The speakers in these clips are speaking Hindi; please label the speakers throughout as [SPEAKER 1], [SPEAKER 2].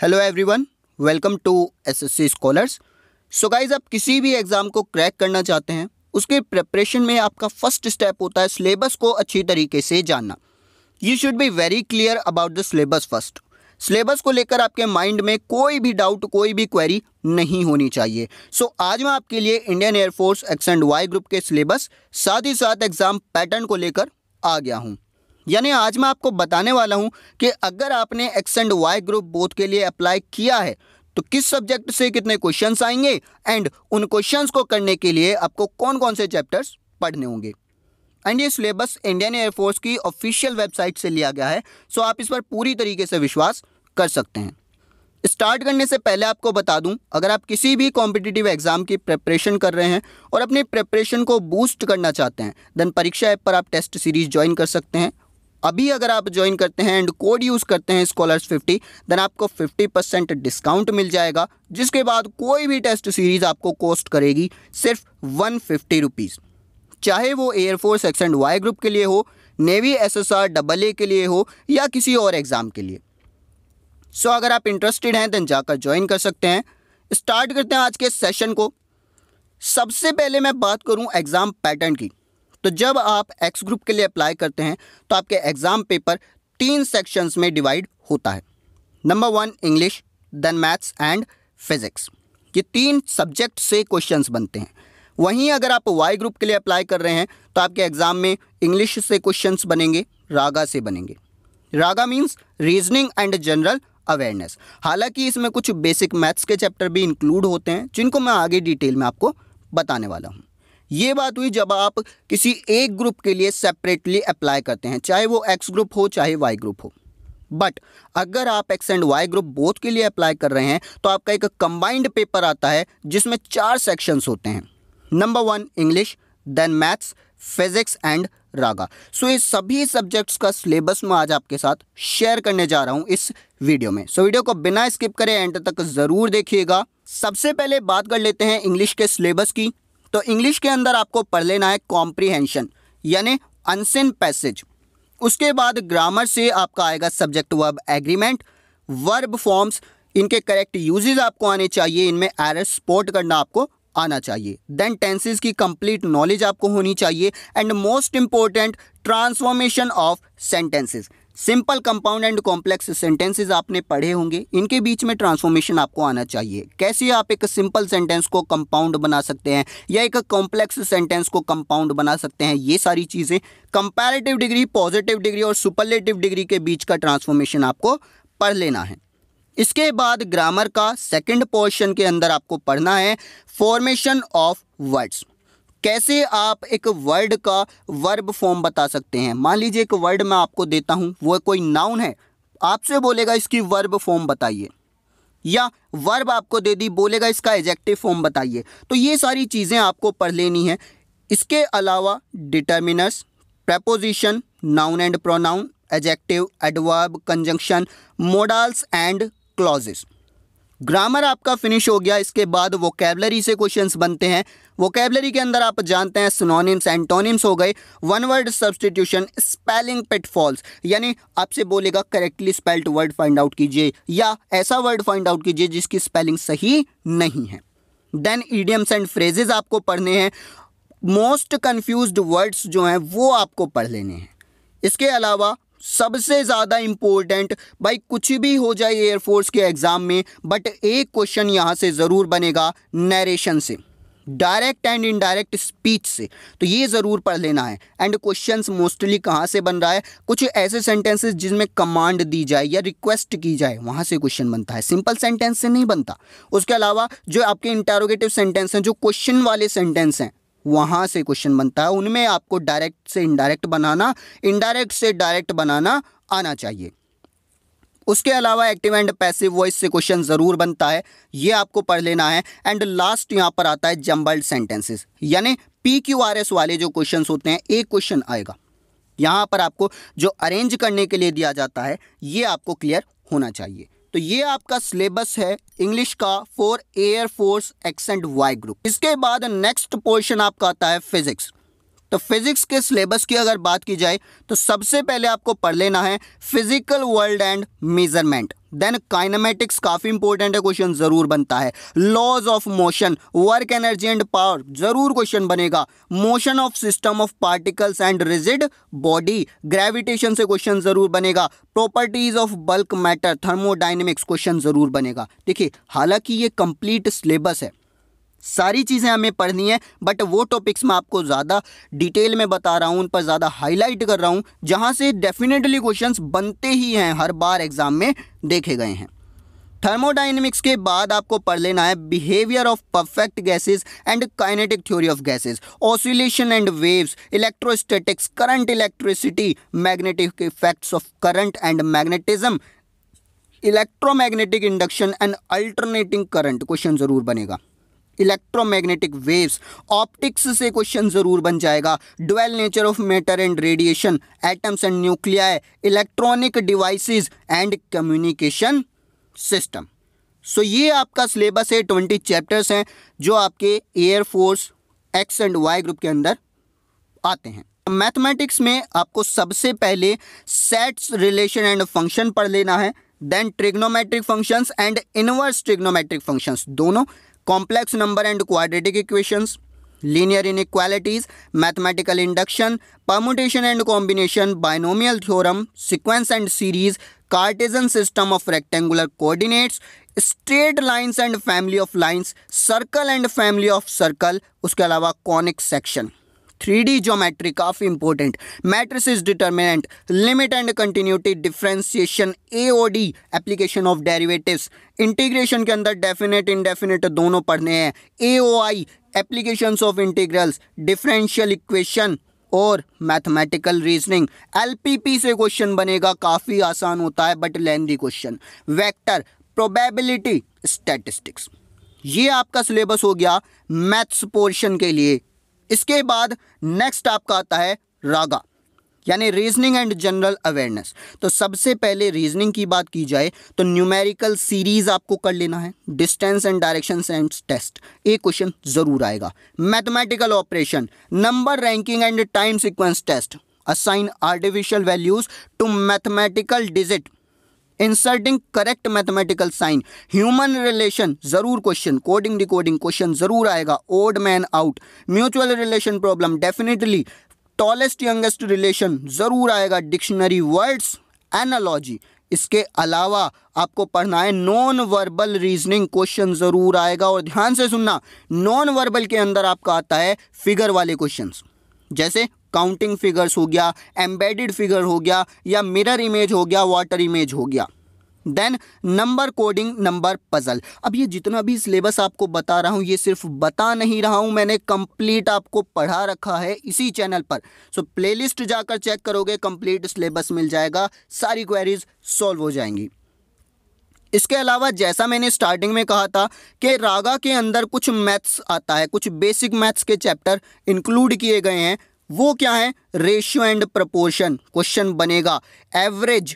[SPEAKER 1] Hello everyone, welcome to SSC scholars. So guys, आप किसी भी एग्ज़ाम को क्रैक करना चाहते हैं, उसके प्रिपरेशन में आपका फर्स्ट स्टेप होता है सिलेबस को अच्छी तरीके से जानना। You should be very clear about the syllabus first. Syllabus को लेकर आपके माइंड में कोई भी डाउट, कोई भी क्वेरी नहीं होनी चाहिए। सो आज मैं आपके लिए Indian air force X and Y group के सिलेबस साथ ही साथ एग्ज़ाम पैटर्न को लेकर आ गया हूँ। यानी आज मैं आपको बताने वाला हूं कि अगर आपने X and Y group both के लिए अप्लाई किया है तो किस सब्जेक्ट से कितने क्वेश्चंस आएंगे एंड उन क्वेश्चंस को करने के लिए आपको कौन कौन से चैप्टर्स पढ़ने होंगे। एंड ये सिलेबस इंडियन एयरफोर्स की ऑफिशियल वेबसाइट से लिया गया है, सो आप इस पर पूरी तरीके से विश्वास कर सकते हैं। स्टार्ट करने से पहले आपको बता दूं, अगर आप किसी भी कॉम्पिटिटिव एग्जाम की प्रिपरेशन कर रहे हैं और अपनी प्रिपरेशन को बूस्ट करना चाहते हैं, देन परीक्षा ऐप पर आप टेस्ट सीरीज ज्वाइन कर सकते हैं। अभी अगर आप ज्वाइन करते हैं एंड कोड यूज़ करते हैं स्कॉलर्स50, देन आपको 50% डिस्काउंट मिल जाएगा, जिसके बाद कोई भी टेस्ट सीरीज़ आपको कॉस्ट करेगी सिर्फ 150 रुपीज़। चाहे वो air force X and Y group के लिए हो, नेवी SSR AA के लिए हो या किसी और एग्ज़ाम के लिए। सो अगर आप इंटरेस्टेड हैं देन जाकर ज्वाइन कर सकते हैं। स्टार्ट करते हैं आज के सेशन को। सबसे पहले मैं बात करूं एग्ज़ाम पैटर्न की। तो जब आप एक्स ग्रुप के लिए अप्लाई करते हैं तो आपके एग्ज़ाम पेपर 3 सेक्शंस में डिवाइड होता है। Number 1 English, then maths and physics. ये 3 सब्जेक्ट से क्वेश्चंस बनते हैं। वहीं अगर आप वाई ग्रुप के लिए अप्लाई कर रहे हैं तो आपके एग्ज़ाम में इंग्लिश से क्वेश्चंस बनेंगे, रागा से बनेंगे। RAGA means reasoning and general awareness. हालांकि इसमें कुछ बेसिक मैथ्स के चैप्टर भी इंक्लूड होते हैं, जिनको मैं आगे डिटेल में आपको बताने वाला हूँ। ये बात हुई जब आप किसी एक ग्रुप के लिए सेपरेटली अप्लाई करते हैं, चाहे वो एक्स ग्रुप हो चाहे वाई ग्रुप हो। बट अगर आप X and Y group both के लिए अप्लाई कर रहे हैं तो आपका एक कंबाइंड पेपर आता है जिसमें 4 सेक्शंस होते हैं। Number 1 English, then maths, physics and RAGA. So ये सभी सब्जेक्ट्स का सिलेबस मैं आज आपके साथ शेयर करने जा रहा हूँ इस वीडियो में। सो वीडियो को बिना स्किप करे एंड तक ज़रूर देखिएगा। सबसे पहले बात कर लेते हैं इंग्लिश के सिलेबस की। तो इंग्लिश के अंदर आपको पढ़ लेना है कॉम्प्रीहेंशन यानी अनसीन पैसेज। उसके बाद ग्रामर से आपका आएगा subject verb agreement, verb forms, इनके करेक्ट यूजेस आपको आने चाहिए, इनमें एरर स्पॉट करना आपको आना चाहिए। देन टेंसेस की कंप्लीट नॉलेज आपको होनी चाहिए and most important transformation of sentences. Simple, compound and complex sentences आपने पढ़े होंगे, इनके बीच में ट्रांसफॉर्मेशन आपको आना चाहिए। कैसे आप एक सिंपल सेंटेंस को कंपाउंड बना सकते हैं या एक कॉम्प्लेक्स सेंटेंस को कंपाउंड बना सकते हैं, ये सारी चीज़ें। कंपैरेटिव डिग्री, पॉजिटिव डिग्री और सुपरलेटिव डिग्री के बीच का ट्रांसफॉर्मेशन आपको पढ़ लेना है। इसके बाद ग्रामर का सेकंड पोर्शन के अंदर आपको पढ़ना है फॉर्मेशन ऑफ वर्ड्स। कैसे आप एक वर्ड का वर्ब फॉर्म बता सकते हैं। मान लीजिए एक वर्ड मैं आपको देता हूं, वो कोई नाउन है, आपसे बोलेगा इसकी वर्ब फॉर्म बताइए, या वर्ब आपको दे दी, बोलेगा इसका एडजेक्टिव फॉर्म बताइए। तो ये सारी चीज़ें आपको पढ़ लेनी है। इसके अलावा determiners, preposition, noun and pronoun, adjective, adverb, conjunction, modals and clauses. Grammar आपका फिनिश हो गया। इसके बाद वोकैबलरी से क्वेश्चंस बनते हैं। वोकैबलरी के अंदर आप जानते हैं सिनोनिम्स, एंटोनिम्स हो गए, one word substitution, spelling pitfalls, यानी आपसे बोलेगा correctly spelled word find out कीजिए या ऐसा वर्ड फाइंड आउट कीजिए जिसकी स्पेलिंग सही नहीं है। देन ईडियम्स एंड फ्रेजेस आपको पढ़ने हैं। मोस्ट कन्फ्यूज्ड वर्ड्स जो हैं वो आपको पढ़ लेने हैं। इसके अलावा सबसे ज़्यादा इम्पोर्टेंट, भाई कुछ भी हो जाए एयरफोर्स के एग्ज़ाम में, बट एक क्वेश्चन यहाँ से ज़रूर बनेगा नरेशन से, डायरेक्ट एंड इनडायरेक्ट स्पीच से। तो ये ज़रूर पढ़ लेना है। एंड क्वेश्चंस मोस्टली कहाँ से बन रहा है, कुछ ऐसे सेंटेंसेस जिसमें कमांड दी जाए या रिक्वेस्ट की जाए, वहाँ से क्वेश्चन बनता है, सिंपल सेंटेंस से नहीं बनता। उसके अलावा जो आपके इंटरोगेटिव सेंटेंस हैं, जो क्वेश्चन वाले सेंटेंस हैं, वहाँ से क्वेश्चन बनता है। उनमें आपको डायरेक्ट से इनडायरेक्ट बनाना, इनडायरेक्ट से डायरेक्ट बनाना आना चाहिए। उसके अलावा एक्टिव एंड पैसिव वॉइस से क्वेश्चन ज़रूर बनता है, ये आपको पढ़ लेना है। एंड लास्ट यहाँ पर आता है जम्बल्ड सेंटेंसेस, यानी PQRS वाले जो क्वेश्चंस होते हैं, एक क्वेश्चन आएगा यहाँ पर आपको जो अरेंज करने के लिए दिया जाता है, ये आपको क्लियर होना चाहिए। तो ये आपका सिलेबस है इंग्लिश का for air force X and Y group. इसके बाद नेक्स्ट पोर्शन आपका आता है फिजिक्स। तो फिजिक्स के सिलेबस की अगर बात की जाए तो सबसे पहले आपको पढ़ लेना है physical world and measurement, then kinematics काफ़ी इंपॉर्टेंट है, क्वेश्चन ज़रूर बनता है। Laws of motion, work energy and power, ज़रूर क्वेश्चन बनेगा। Motion of system of particles and rigid body, gravitation से क्वेश्चन ज़रूर बनेगा। Properties of bulk matter, thermodynamics, question ज़रूर बनेगा। देखिए, हालांकि ये कंप्लीट सिलेबस है, सारी चीज़ें हमें पढ़नी है, बट वो टॉपिक्स मैं आपको ज़्यादा डिटेल में बता रहा हूँ, उन पर ज़्यादा हाईलाइट कर रहा हूँ, जहाँ से डेफिनेटली क्वेश्चंस बनते ही हैं, हर बार एग्जाम में देखे गए हैं। थर्मोडाइनमिक्स के बाद आपको पढ़ लेना है behaviour of perfect gases and kinetic theory of gases, oscillation and waves, electrostatics, current, electricity, magnetic effects of current and magnetism, electromagnetic induction and alternating current, question ज़रूर बनेगा। इलेक्ट्रोमैग्नेटिक वेव्स, ऑप्टिक्स से क्वेश्चन ज़रूर बन जाएगा। Dual nature of matter and radiation, atoms and nuclei, electronic devices and communication system. So ये आपका सिलेबस है, 20 चैप्टर्स हैं जो आपके air force X and Y group के अंदर आते हैं। मैथमेटिक्स में आपको सबसे पहले सेट्स, रिलेशन एंड फंक्शन पढ़ लेना है, then trigonometric functions and inverse trigonometric functions दोनों, complex number and quadratic equations, linear inequalities, mathematical induction, permutation and combination, binomial theorem, sequence and series, Cartesian system of rectangular coordinates, straight lines and family of lines, circle and family of circle, उसके अलावा कॉनिक सेक्शन, 3D ज्योमेट्री काफ़ी important, matrices determinant, limit and continuity, differentiation, AOD, application of derivatives, integration के अंदर डेफिनेट इंडेफिनेट दोनों पढ़ने हैं, AOI, applications of integrals, differential equation और मैथमेटिकल रीजनिंग। LPP से क्वेश्चन बनेगा, काफ़ी आसान होता है but lengthy question. Vector, probability, statistics. ये आपका सिलेबस हो गया मैथ्स पोर्शन के लिए। इसके बाद नेक्स्ट आपका आता है रागा, यानी रीजनिंग एंड जनरल अवेयरनेस। तो सबसे पहले रीजनिंग की बात की जाए तो न्यूमेरिकल सीरीज आपको कर लेना है, distance and direction sense test, एक क्वेश्चन जरूर आएगा। Mathematical operation, number ranking and time sequence test, assign artificial values to mathematical digit, inserting correct mathematical sign, human relation जरूर क्वेश्चन, कोडिंग डिकोडिंग क्वेश्चन जरूर आएगा, odd man out, mutual relation problem definitely, tallest youngest relation जरूर आएगा, डिक्शनरी वर्ड्स, एनालॉजी। इसके अलावा आपको पढ़ना है नॉन वर्बल रीजनिंग, क्वेश्चन जरूर आएगा। और ध्यान से सुनना, नॉन वर्बल के अंदर आपका आता है फिगर वाले क्वेश्चंस, जैसे काउंटिंग फिगर्स हो गया, एम्बेडेड फिगर हो गया, या मिरर इमेज हो गया, वाटर इमेज हो गया। Then number coding, number puzzle. अब ये जितना भी सिलेबस आपको बता रहा हूँ, ये सिर्फ बता नहीं रहा हूँ, मैंने कंप्लीट आपको पढ़ा रखा है इसी चैनल पर। सो प्लेलिस्ट जाकर चेक करोगे, कंप्लीट सिलेबस मिल जाएगा, सारी क्वेरीज सॉल्व हो जाएंगी। इसके अलावा जैसा मैंने स्टार्टिंग में कहा था कि रागा के अंदर कुछ मैथ्स आता है, कुछ बेसिक मैथ्स के चैप्टर इंक्लूड किए गए हैं। वो क्या है? रेशियो एंड प्रपोर्शन क्वेश्चन बनेगा, average,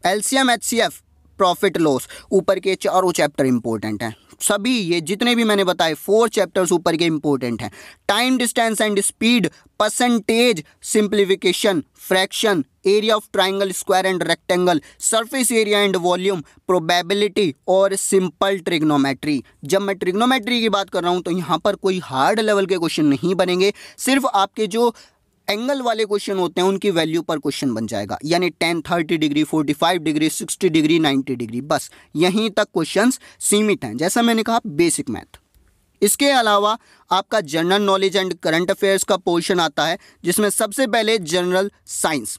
[SPEAKER 1] LCM, HCF, profit loss. ऊपर के चारों चैप्टर इंपॉर्टेंट हैं, सभी ये जितने भी मैंने बताए 4 चैप्टर्स ऊपर के इंपॉर्टेंट हैं। Time, distance and speed, percentage, simplification, fraction, area of triangle, square and rectangle, surface area and volume, probability और सिंपल ट्रिग्नोमेट्री। जब मैं ट्रिग्नोमेट्री की बात कर रहा हूं तो यहाँ पर कोई हार्ड लेवल के क्वेश्चन नहीं बनेंगे, सिर्फ आपके जो एंगल वाले क्वेश्चन होते हैं उनकी वैल्यू पर क्वेश्चन बन जाएगा, यानी 10, 30 डिग्री, 45 डिग्री, 60 डिग्री, 90 डिग्री, बस यहीं तक क्वेश्चंस सीमित हैं, जैसा मैंने कहा बेसिक मैथ। इसके अलावा आपका general knowledge and current affairs का पोर्शन आता है, जिसमें सबसे पहले जनरल साइंस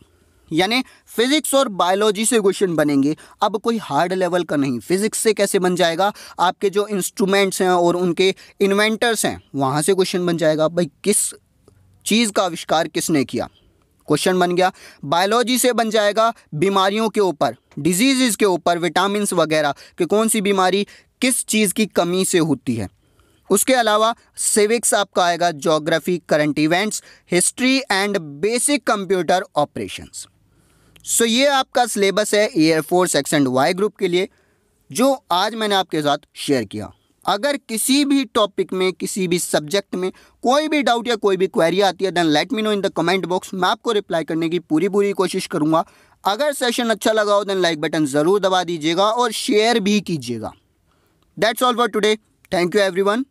[SPEAKER 1] यानी फिजिक्स और बायोलॉजी से क्वेश्चन बनेंगे। अब कोई हार्ड लेवल का नहीं, फिजिक्स से कैसे बन जाएगा, आपके जो इंस्ट्रूमेंट्स हैं और उनके इन्वेंटर्स हैं वहाँ से क्वेश्चन बन जाएगा, भाई किस चीज़ का आविष्कार किसने किया, क्वेश्चन बन गया। बायोलॉजी से बन जाएगा बीमारियों के ऊपर, डिजीज़ के ऊपर, विटामिन वगैरह कि कौन सी बीमारी किस चीज़ की कमी से होती है। उसके अलावा सिविक्स आपका आएगा, geography, current events, history and basic computer operations. So ये आपका सिलेबस है air force X and Y group के लिए, जो आज मैंने आपके साथ शेयर किया। अगर किसी भी टॉपिक में, किसी भी सब्जेक्ट में कोई भी डाउट या कोई भी क्वेरी आती है, then let me know in the comment box. मैं आपको रिप्लाई करने की पूरी कोशिश करूंगा। अगर सेशन अच्छा लगा हो देन लाइक बटन ज़रूर दबा दीजिएगा और शेयर भी कीजिएगा। That's all for today. Thank you everyone.